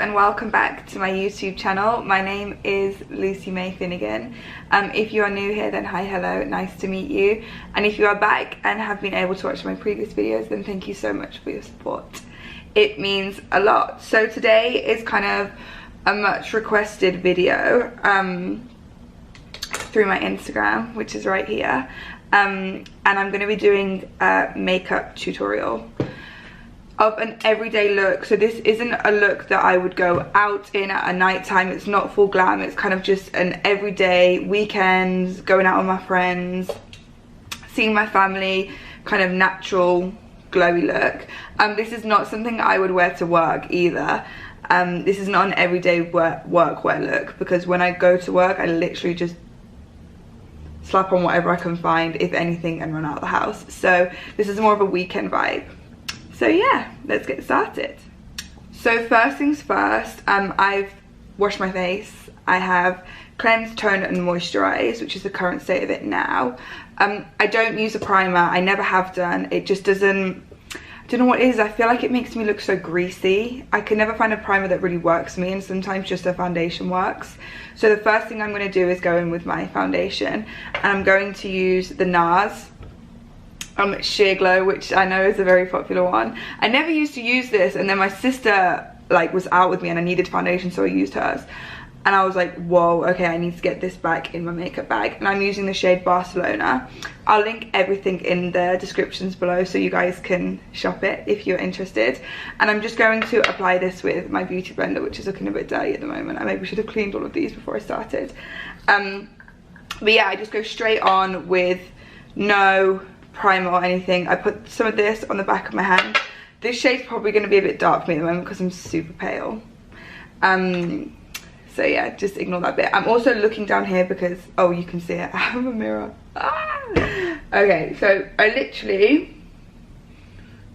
and welcome back to my YouTube channel. My name is Lucy May Finnegan. If you are new here, then hi, hello, nice to meet you. And if you are back and have been able to watch my previous videos, then thank you so much for your support. It means a lot. So today is kind of a much requested video through my Instagram, which is right here. And I'm going to be doing a makeup tutorial of an everyday look. So this isn't a look that I would go out in at a night time. It's not full glam. It's kind of just an everyday weekends, going out with my friends, seeing my family, kind of natural glowy look. This is not something I would wear to work either. This is not an everyday workwear look, because when I go to work I literally just slap on whatever I can find, if anything, and run out of the house. So this is more of a weekend vibe. So yeah, let's get started. So first things first, I've washed my face. I have cleansed, toned and moisturized, which is the current state of it now. I don't use a primer. I never have done. It just doesn't, I don't know what it is. I feel like it makes me look so greasy. I can never find a primer that really works for me, and sometimes just a foundation works. So the first thing I'm going to do is go in with my foundation, and I'm going to use the NARS Sheer Glow, which I know is a very popular one. I never used to use this, and then my sister was out with me and I needed foundation, so I used hers. And I was like, whoa, okay, I need to get this back in my makeup bag. And I'm using the shade Barcelona. I'll link everything in the descriptions below so you guys can shop it if you're interested. And I'm just going to apply this with my beauty blender, which is looking a bit dirty at the moment. I maybe should have cleaned all of these before I started. But yeah, I just go straight on with no primer or anything. I put some of this on the back of my hand. This shade's probably going to be a bit dark for me at the moment because I'm super pale. So yeah, just ignore that bit. I'm also looking down here because, oh, you can see it. I have a mirror. Ah! Okay, so I literally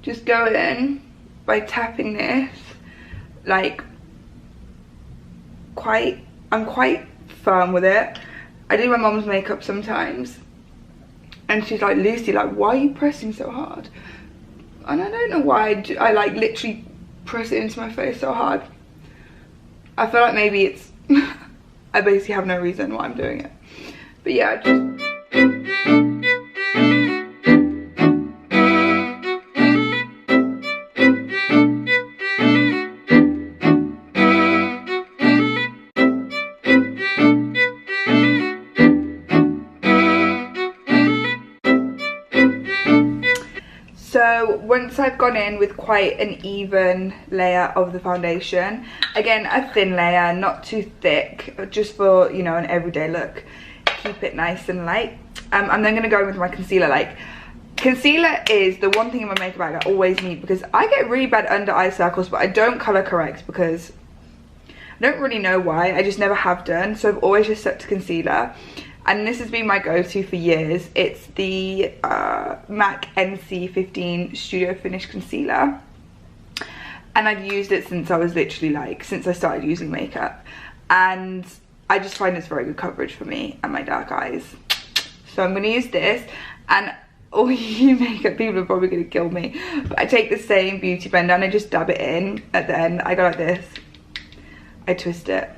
just go in by tapping this, I'm quite firm with it. I do my mom's makeup sometimes, and she's like, Lucy, why are you pressing so hard? And I don't know why I literally press it into my face so hard. I feel like maybe it's I basically have no reason why I'm doing it. But yeah, so once I've gone in with quite an even layer of the foundation, again a thin layer, not too thick, just for, you know, an everyday look, keep it nice and light. I'm then going to go in with my concealer. Concealer is the one thing in my makeup bag I always need, because I get really bad under eye circles, but I don't colour correct because I don't really know why. I just never have done, so I've always just stuck to concealer. And this has been my go-to for years. It's the MAC NC15 Studio Finish Concealer. And I've used it since I was literally since I started using makeup. And I just find it's very good coverage for me and my dark eyes. So I'm gonna use this, and all you makeup people are probably gonna kill me. But I take the same beauty blender and I just dab it in at the end. I go like this, I twist it.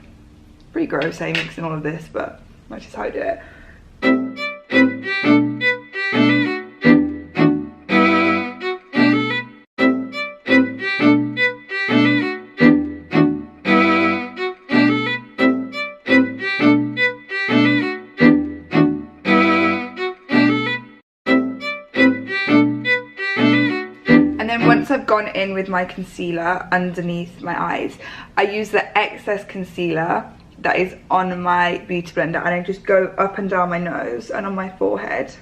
Pretty gross, mixing all of this, but that's just how I do it. And then once I've gone in with my concealer underneath my eyes, I use the excess concealer that is on my beauty blender, and I just go up and down my nose and on my forehead,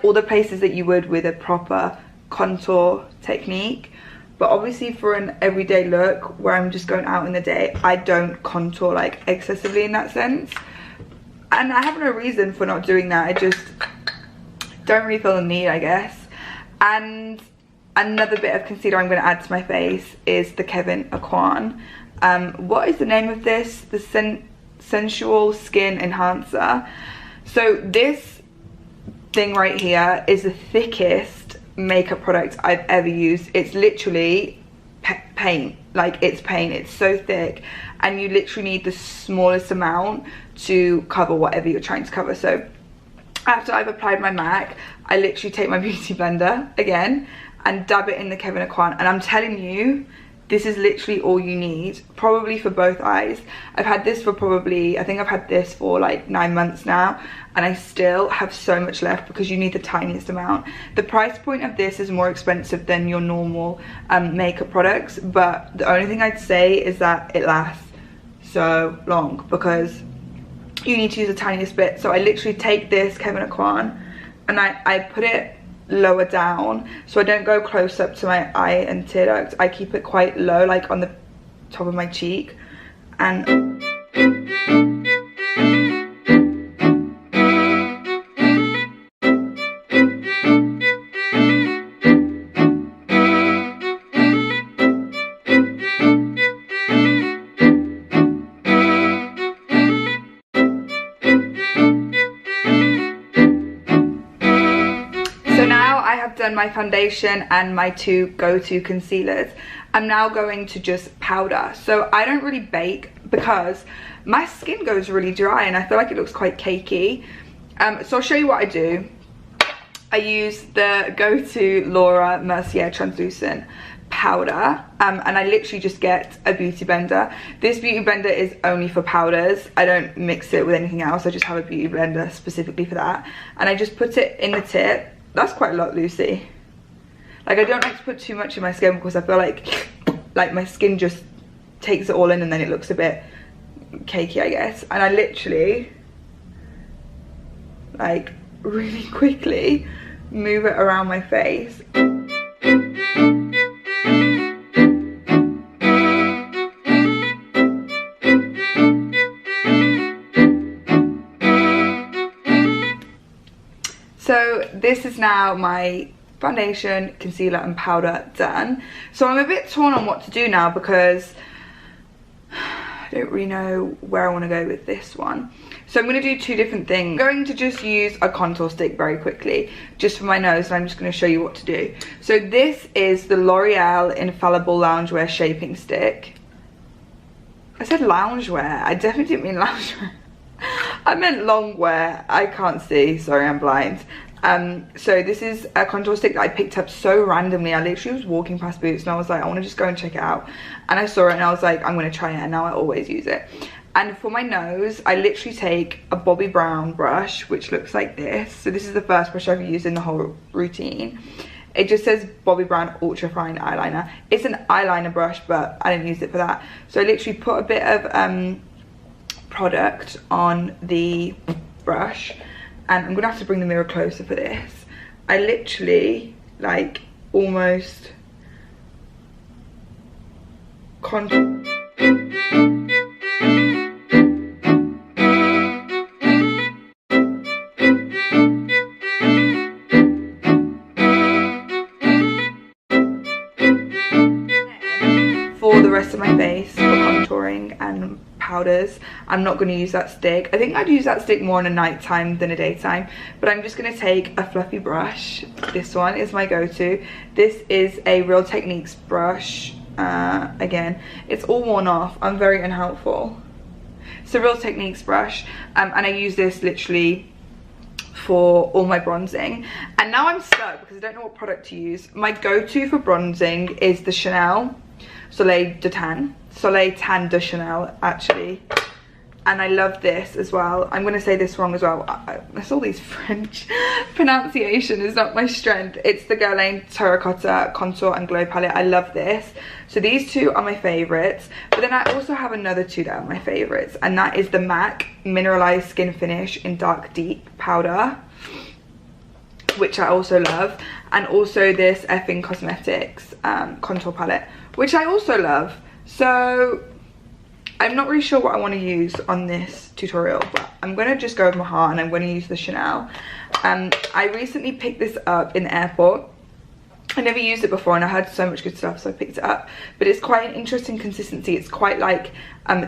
all the places that you would with a proper contour technique. But obviously for an everyday look where I'm just going out in the day, I don't contour excessively in that sense, and I have no reason for not doing that. I just don't really feel the need, I guess. And another bit of concealer I'm going to add to my face is the Kevyn Aucoin. What is the name of this? The Sensual Skin Enhancer. So this thing right here is the thickest makeup product I've ever used. It's literally paint. like it's paint. It's so thick, and you literally need the smallest amount to cover whatever you're trying to cover. So after I've applied my MAC, I literally take my beauty blender again and dab it in the Kevyn Aucoin, and I'm telling you, this is literally all you need, probably for both eyes. I've had this for probably, I think I've had this for like 9 months now, and I still have so much left because you need the tiniest amount. The price point of this is more expensive than your normal makeup products, but the only thing I'd say is that it lasts so long because you need to use the tiniest bit. So I literally take this Kevyn Aucoin and I put it lower down, so I don't go close up to my eye and tear duct. I keep it quite low, like on the top of my cheek, and done my foundation and my two go-to concealers. I'm now going to just powder. So I don't really bake because my skin goes really dry and I feel like it looks quite cakey. So I'll show you what I do. I use the go-to Laura Mercier translucent powder, and I literally just get a beauty blender. This beauty blender is only for powders. I don't mix it with anything else. I just have a beauty blender specifically for that, and I just put it in the tip. That's quite a lot, Lucy. Like, I don't like to put too much in my skin because I feel like my skin just takes it all in and then it looks a bit cakey, I guess. And I literally, like, really quickly move it around my face. So this is now my foundation, concealer and powder done. So I'm a bit torn on what to do now because I don't really know where I want to go with this one. So I'm going to do two different things. I'm going to just use a contour stick very quickly just for my nose, and I'm just going to show you what to do. So this is the L'Oreal Infallible Loungewear Shaping Stick. I said loungewear. I definitely didn't mean loungewear. I meant long wear. I can't see, sorry, I'm blind. So this is a contour stick that I picked up so randomly. I literally was walking past Boots and I was like, I want to just go and check it out, and I saw it and I was like, I'm going to try it, and now I always use it. And for my nose, I literally take a Bobbi Brown brush, which looks like this. So this is the first brush I've used in the whole routine. It just says Bobbi Brown Ultra Fine Eyeliner. It's an eyeliner brush, but I didn't use it for that. So I literally put a bit of product on the brush, and I'm gonna have to bring the mirror closer for this. I literally like almost for the rest of my face for contouring and powders. I'm not going to use that stick. I think I'd use that stick more in a nighttime than a daytime, but I'm just going to take a fluffy brush. This one is my go-to. This is a Real Techniques brush. Again, it's all worn off. I'm very unhelpful. It's a Real Techniques brush, and I use this literally for all my bronzing. And now I'm stuck because I don't know what product to use. My go-to for bronzing is the Chanel Soleil Tan de Chanel, actually, and I love this as well. I'm going to say this wrong as well. That's all these French pronunciation is not my strength. It's the Guerlain Terracotta Contour and Glow Palette. I love this. So these two are my favourites, but then I also have another two that are my favourites, and that is the MAC Mineralized Skin Finish in Dark Deep Powder, which I also love, and also this Effing Cosmetics contour palette, which I also love. So I'm not really sure what I want to use on this tutorial, but I'm going to just go with my heart and I'm going to use the Chanel. I recently picked this up in the airport. I never used it before and I had so much good stuff, so I picked it up. But it's quite an interesting consistency. It's quite like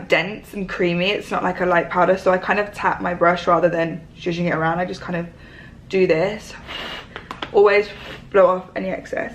dense and creamy. It's not like a light powder, so I kind of tap my brush rather than zhuzhing it around. I just kind of do this. Always blow off any excess.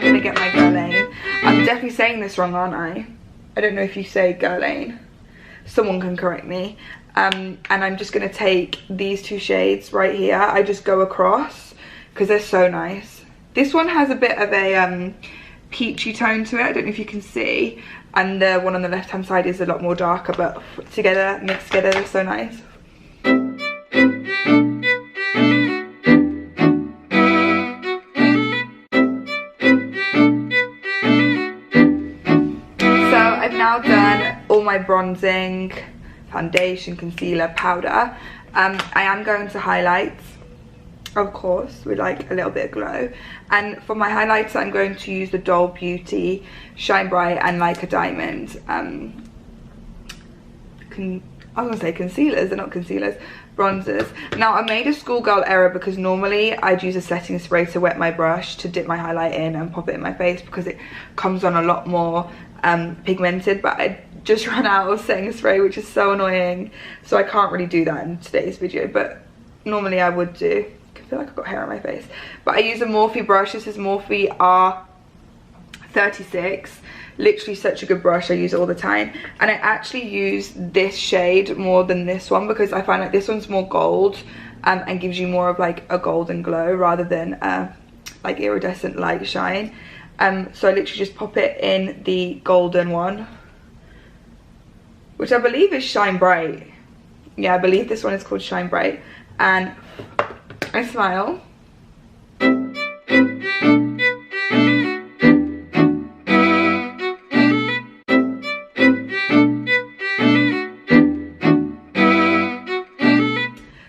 gonna get my Guerlain. I'm definitely saying this wrong, aren't I? I don't know if you say Guerlain. Someone can correct me. And I'm just gonna take these two shades right here. I just go across because they're so nice. This one has a bit of a peachy tone to it. I don't know if you can see. And the one on the left hand side is a lot more darker, but together, mixed together, they're so nice. So I've now done all my bronzing, foundation, concealer, powder. I am going to highlight, of course, with like a little bit of glow. And for my highlights, I'm going to use the Doll Beauty Shine Bright and Like a Diamond. I was gonna say concealers, they're not concealers, bronzers. Now I made a schoolgirl error because normally I'd use a setting spray to wet my brush to dip my highlight in and pop it in my face because it comes on a lot more pigmented, but I just ran out of setting spray, which is so annoying, so I can't really do that in today's video, but normally I would do. I feel like I've got hair on my face. But I use a Morphe brush. This is Morphe R36. Literally such a good brush. I use it all the time. And I actually use this shade more than this one because I find like this one's more gold and gives you more of like a golden glow rather than like iridescent light shine. So I literally just pop it in the golden one, which I believe is Shine Bright. Yeah, I believe this one is called Shine Bright. And I smile.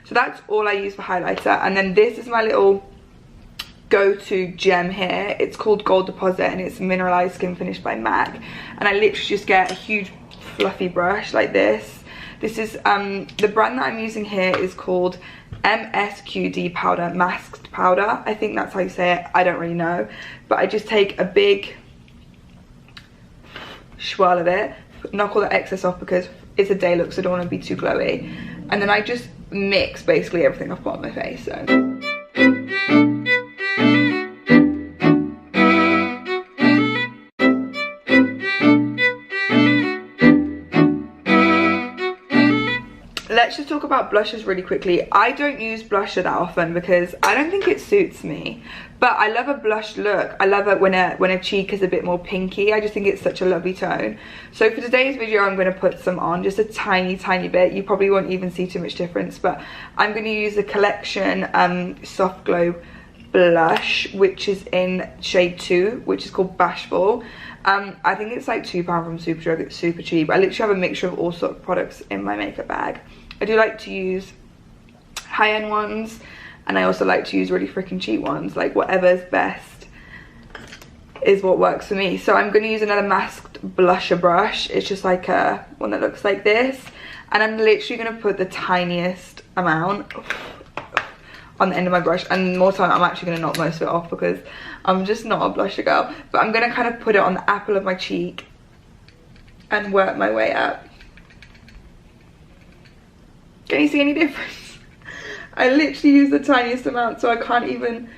So that's all I use for highlighter. And then this is my little go-to gem here. It's called Gold Deposit and it's Mineralized Skin Finish by MAC. And I literally just get a huge fluffy brush like this. This is the brand that I'm using here is called MSQD powder, masked powder. I think that's how you say it. I don't really know, but I just take a big swirl of it, knock all the excess off because it's a day look, so I don't want to be too glowy, and then I just mix basically everything I've got on my face. So let's just talk about blushes really quickly. I don't use blusher that often because I don't think it suits me, but I love a blush look. I love it when a cheek is a bit more pinky. I just think it's such a lovely tone. So for today's video, I'm going to put some on, just a tiny bit. You probably won't even see too much difference, but I'm going to use the Collection Soft Glow blush, which is in shade 2, which is called Bashful. I think it's like £2 from Superdrug. It's super cheap. I literally have a mixture of all sorts of products in my makeup bag. I do like to use high-end ones, and I also like to use really freaking cheap ones. Like whatever's best is what works for me. So I'm going to use another masked blusher brush. It's just like a one that looks like this, and I'm literally going to put the tiniest amount on the end of my brush, and more time I'm actually going to knock most of it off because I'm just not a blusher girl. But I'm going to kind of put it on the apple of my cheek and work my way up. Can you see any difference? I literally use the tiniest amount, so I can't even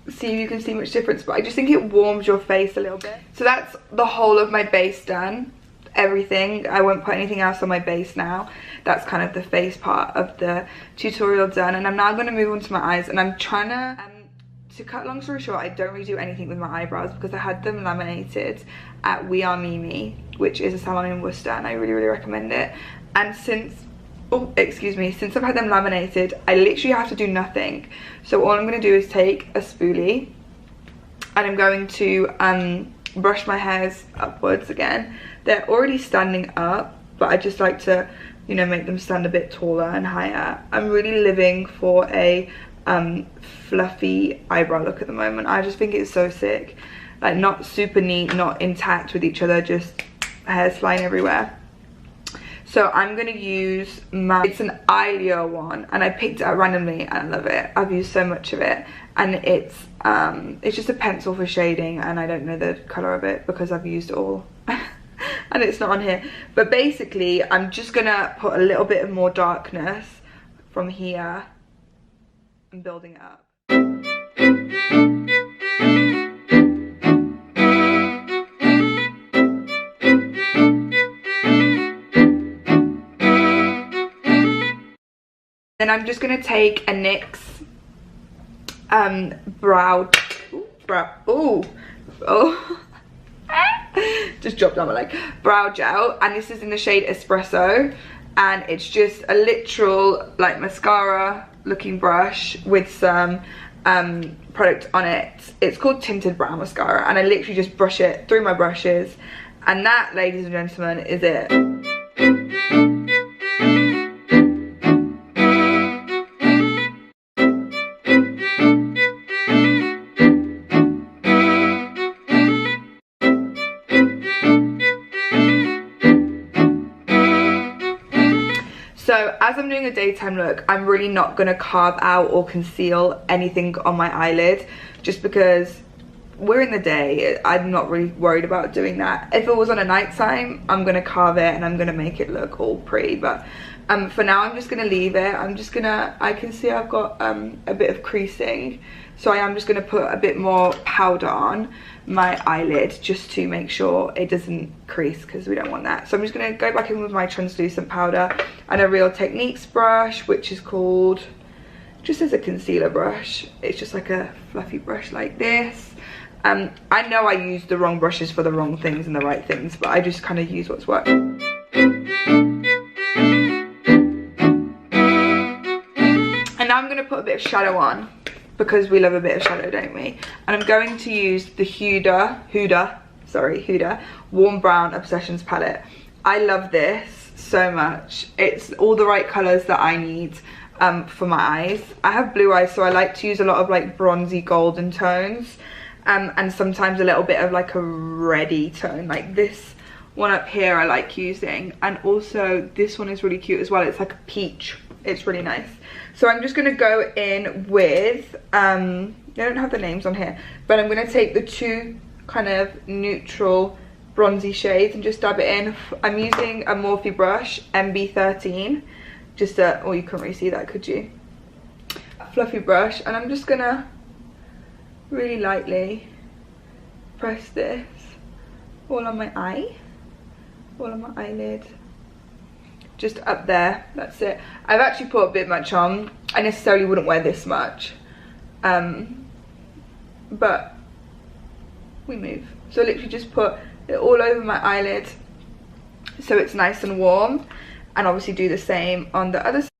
see if you can see much difference, but I just think it warms your face a little bit. So that's the whole of my base done. Everything. I won't put anything else on my base now. That's kind of the face part of the tutorial done, and I'm now going to move on to my eyes. And I'm trying to cut long story short, I don't really do anything with my eyebrows because I had them laminated at We Are Mimi, which is a salon in Worcester, and I really recommend it. And since I've had them laminated, I literally have to do nothing. So all I'm going to do is take a spoolie and I'm going to brush my hairs upwards again. They're already standing up, but I just like to, you know, make them stand a bit taller and higher. I'm really living for a fluffy eyebrow look at the moment. I just think it's so sick. Like not super neat, not intact with each other, just hairs flying everywhere. So I'm going to use it's an Eyelure one, and I picked it up randomly and I love it. I've used so much of it, and it's just a pencil for shading, and I don't know the colour of it because I've used it all and it's not on here. But basically I'm just going to put a little bit of more darkness from here and building it up. I'm just going to take a NYX just dropped down my leg, brow gel, and this is in the shade Espresso, and it's just a literal like mascara looking brush with some product on it. It's called Tinted Brow Mascara, and I literally just brush it through my brushes, and that, ladies and gentlemen, is it. So as I'm doing a daytime look, I'm really not going to carve out or conceal anything on my eyelid, just because we're in the day. I'm not really worried about doing that. If it was on a nighttime, I'm going to carve it and I'm going to make it look all pretty, but for now I'm just going to leave it. I can see I've got a bit of creasing, so I am just going to put a bit more powder on my eyelid just to make sure it doesn't crease, because we don't want that. So I'm just going to go back in with my translucent powder and a Real Techniques brush, which is called, just as a concealer brush. It's just like a fluffy brush like this. I know I use the wrong brushes for the wrong things and the right things, but I just kind of use what's working. And now I'm going to put a bit of shadow on, because we love a bit of shadow, don't we? And I'm going to use the Huda Warm Brown Obsessions palette. I love this so much. It's all the right colours that I need for my eyes. I have blue eyes, so I like to use a lot of like bronzy golden tones, and sometimes a little bit of like a reddy tone, like this one up here I like using. And also this one is really cute as well. It's like a peach. It's really nice. So I'm just going to go in with, I don't have the names on here, but I'm going to take the two kind of neutral bronzy shades and just dab it in. I'm using a Morphe brush, MB13, just a, oh, you couldn't really see that, could you? A fluffy brush, and I'm just going to really lightly press this all on my eye, all on my eyelid. Just up there, that's it. I've actually put a bit much on. I necessarily wouldn't wear this much, but we move. So literally just put it all over my eyelid so it's nice and warm, and obviously do the same on the other side.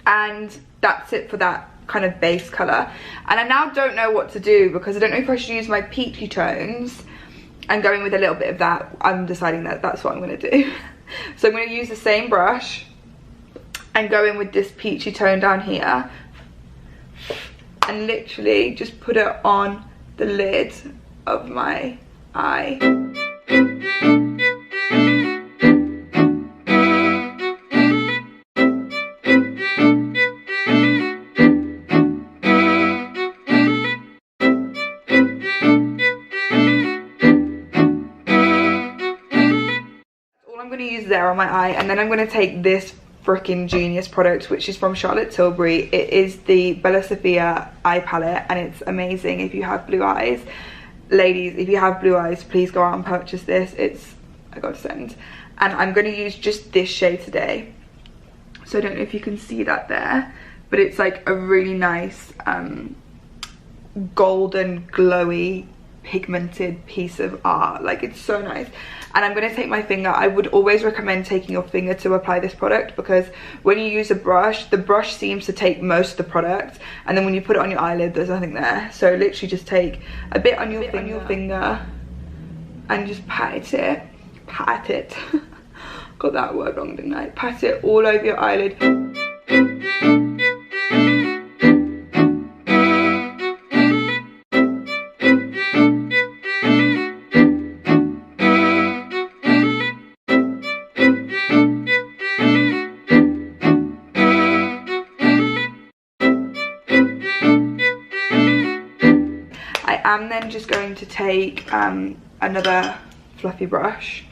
And that's it for that kind of base color. And I now don't know what to do, because I don't know if I should use my peachy tones and go in with a little bit of that. I'm deciding that that's what I'm going to do. So I'm going to use the same brush and go in with this peachy tone down here, and literally just put it on the lid of my eye. There on my eye, and then I'm going to take this freaking genius product, which is from Charlotte Tilbury. It is the Bella Sophia eye palette, and it's amazing if you have blue eyes. Ladies, if you have blue eyes, please go out and purchase this. It's a godsend. And I'm going to use just this shade today, so I don't know if you can see that there, but it's like a really nice golden glowy pigmented piece of art. Like, it's so nice. And I'm going to take my finger. I would always recommend taking your finger to apply this product, because when you use a brush, the brush seems to take most of the product, and then when you put it on your eyelid, there's nothing there. So literally just take a bit on your finger and just pat it got that word wrong, didn't I? Pat it all over your eyelid. I'm then just going to take another fluffy brush,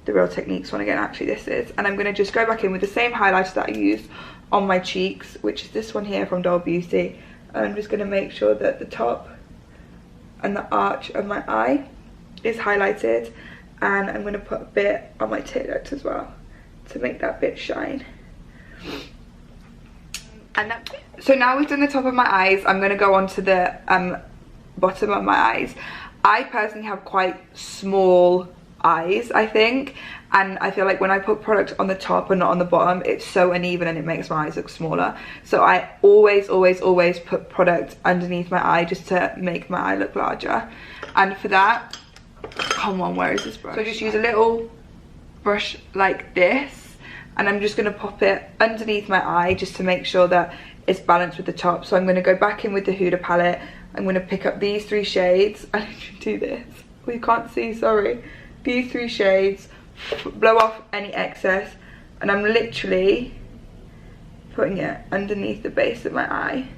the Real Techniques one again, actually this is, and I'm going to just go back in with the same highlighter that I used on my cheeks, which is this one here from Doll Beauty. And I'm just going to make sure that the top and the arch of my eye is highlighted, and I'm going to put a bit on my tear duct as well to make that bit shine. And so now we've done the top of my eyes, I'm going to go on to the bottom of my eyes. I personally have quite small eyes, I think, and I feel like when I put product on the top and not on the bottom, it's so uneven and it makes my eyes look smaller. So I always put product underneath my eye just to make my eye look larger. And for that, come on, where is this brush? So just use a little brush like this, and I'm just going to pop it underneath my eye just to make sure that it's balanced with the top. So I'm going to go back in with the Huda palette. I'm going to pick up these 3 shades. I need to do this. We can't see, sorry. These 3 shades, blow off any excess, and I'm literally putting it underneath the base of my eye.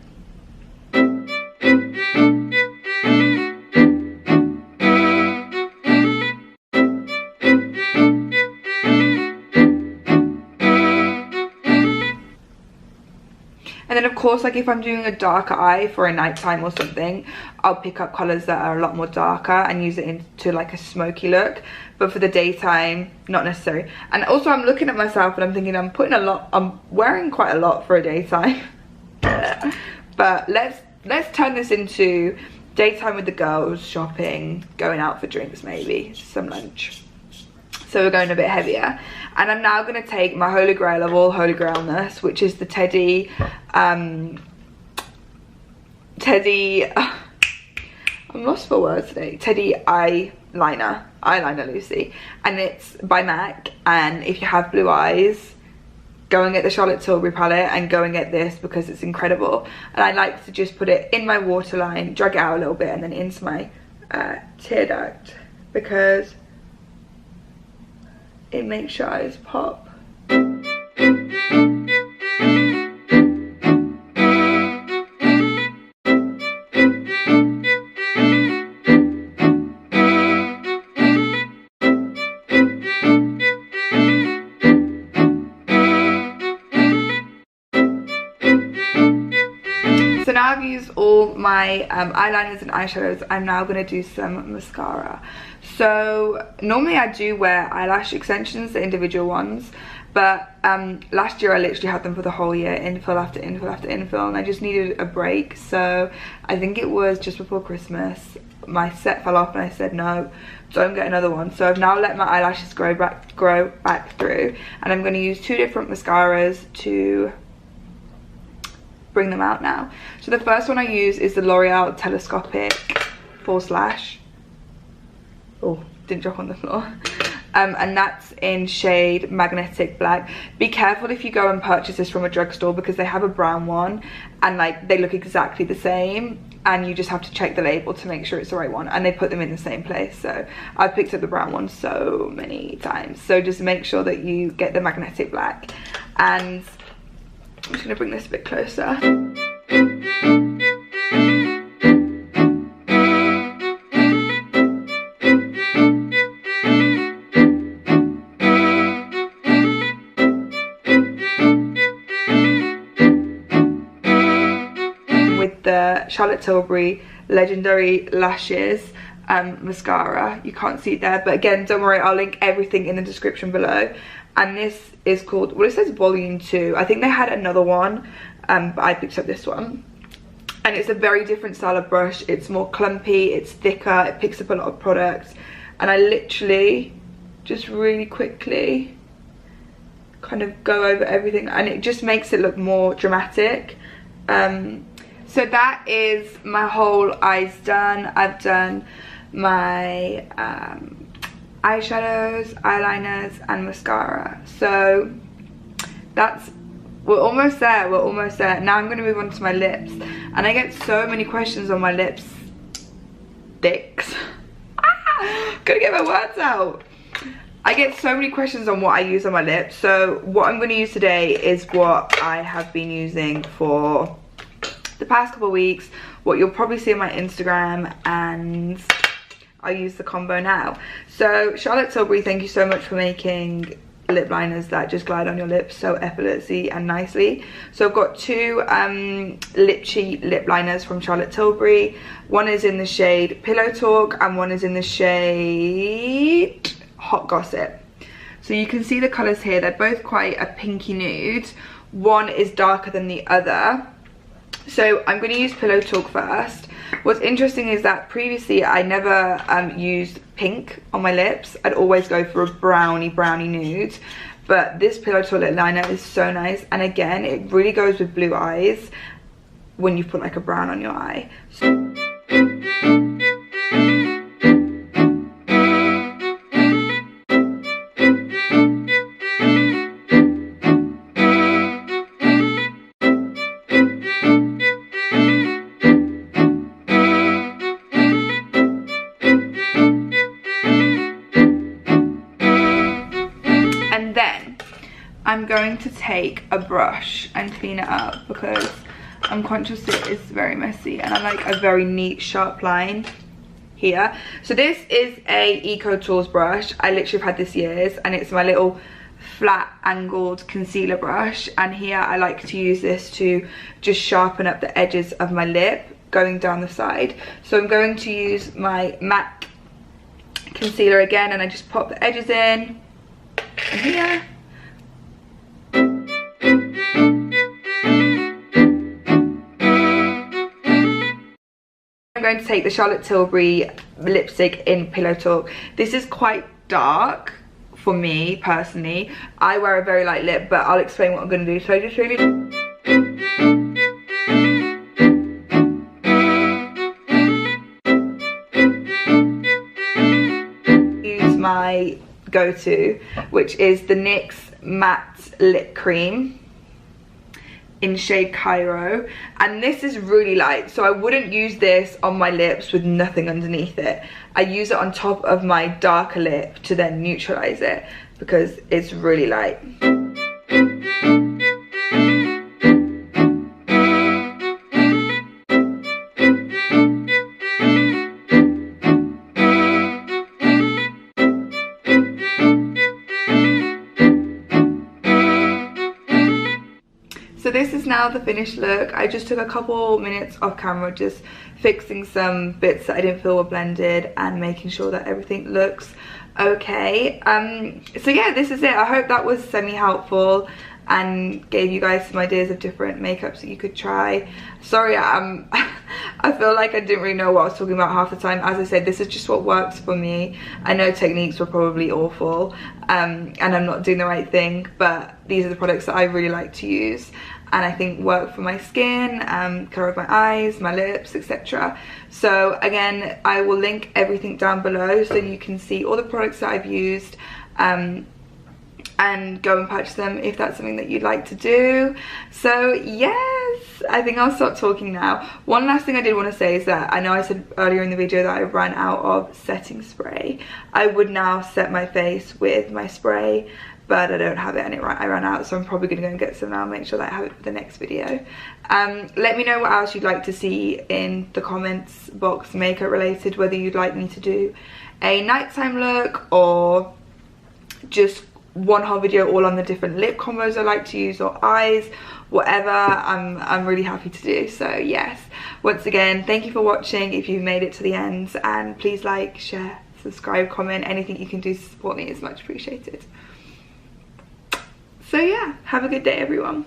And then of course, like if I'm doing a darker eye for a nighttime or something, I'll pick up colours that are a lot more darker and use it into like a smoky look. But for the daytime, not necessary. And also I'm looking at myself and I'm thinking I'm wearing quite a lot for a daytime. But let's turn this into daytime with the girls, shopping, going out for drinks maybe, some lunch. So we're going a bit heavier. And I'm now going to take my holy grail of all holy grailness, which is the Teddy, I'm lost for words today, Teddy eyeliner Lucy. And it's by MAC, and if you have blue eyes, go and get the Charlotte Tilbury palette and go and get this because it's incredible. And I like to just put it in my waterline, drag it out a little bit, and then into my tear duct because it makes your eyes pop. So now I've used all my eyeliners and eyeshadows, I'm now going to do some mascara. So normally I do wear eyelash extensions, the individual ones, but last year I literally had them for the whole year, infill after infill after infill, and I just needed a break. So I think it was just before Christmas, my set fell off and I said no, don't get another one. So I've now let my eyelashes grow back through, and I'm going to use 2 different mascaras to bring them out now. So the first one I use is the L'Oreal Telescopic False Lash. Oh, didn't drop on the floor. And that's in shade Magnetic Black. Be careful if you go and purchase this from a drugstore because they have a brown one and like they look exactly the same, and you just have to check the label to make sure it's the right one, and they put them in the same place. So I've picked up the brown one so many times, so just make sure that you get the Magnetic Black. And I'm just going to bring this a bit closer. With the Charlotte Tilbury Legendary Lashes mascara. You can't see it there, but again, don't worry, I'll link everything in the description below. And this is called, well, it says volume 2. I think they had another one, but I picked up this one. And it's a very different style of brush. It's more clumpy, it's thicker, it picks up a lot of products. And I literally just really quickly kind of go over everything, and it just makes it look more dramatic. So that is my whole eyes done. I've done my eyeshadows, eyeliners and mascara. So we're almost there, Now I'm going to move on to my lips, and I get so many questions on my lips. Gotta get my words out. I get so many questions on what I use on my lips. So what I'm going to use today is what I have been using for the past couple of weeks, what you'll probably see on my Instagram, and I'll use the combo now. So Charlotte Tilbury, thank you so much for making lip liners that just glide on your lips so effortlessly and nicely. So I've got two Lip Cheat lip liners from Charlotte Tilbury. One is in the shade Pillow Talk and one is in the shade Hot Gossip. So you can see the colours here, they're both quite a pinky nude. One is darker than the other. So I'm going to use Pillow Talk first. What's interesting is that previously I never used pink on my lips. I'd always go for a brownie nude. But this Pillow Talk lip liner is so nice. And again, it really goes with blue eyes when you put like a brown on your eye. I'm going to take a brush and clean it up because I'm conscious it is very messy and I like a very neat sharp line here. So this is a Eco Tools brush. I literally have had this years and it's my little flat angled concealer brush, and here I like to use this to just sharpen up the edges of my lip going down the side. So I'm going to use my MAC concealer again and I just pop the edges in and here. I'm going to take the Charlotte Tilbury lipstick in Pillow Talk. This is quite dark for me personally. I wear a very light lip, but I'll explain what I'm going to do. So I just really use my go-to, which is the NYX Matte Lip Cream in shade Cairo, and this is really light, so I wouldn't use this on my lips with nothing underneath it. I use it on top of my darker lip to then neutralize it because it's really light. So this is now the finished look. I just took a couple minutes off camera just fixing some bits that I didn't feel were blended and making sure that everything looks okay. So yeah, this is it. I hope that was semi-helpful and gave you guys some ideas of different makeups that you could try. Sorry, I feel like I didn't really know what I was talking about half the time. As I said, this is just what works for me. I know techniques were probably awful and I'm not doing the right thing, but these are the products that I really like to use and I think work for my skin, colour of my eyes, my lips, etc. So again, I will link everything down below so you can see all the products that I've used and go and purchase them if that's something that you'd like to do. So yes, I think I'll stop talking now. One last thing I did want to say is that I know I said earlier in the video that I ran out of setting spray. I would now set my face with my spray, but I don't have it and I ran out, so I'm probably going to go and get some now and make sure that I have it for the next video. Let me know what else you'd like to see in the comments box makeup related, whether you'd like me to do a nighttime look or just one whole video all on the different lip combos I like to use or eyes, whatever. I'm really happy to do. So yes, once again, thank you for watching if you've made it to the end, and please like, share, subscribe, comment, anything you can do to support me is much appreciated. So yeah, have a good day everyone.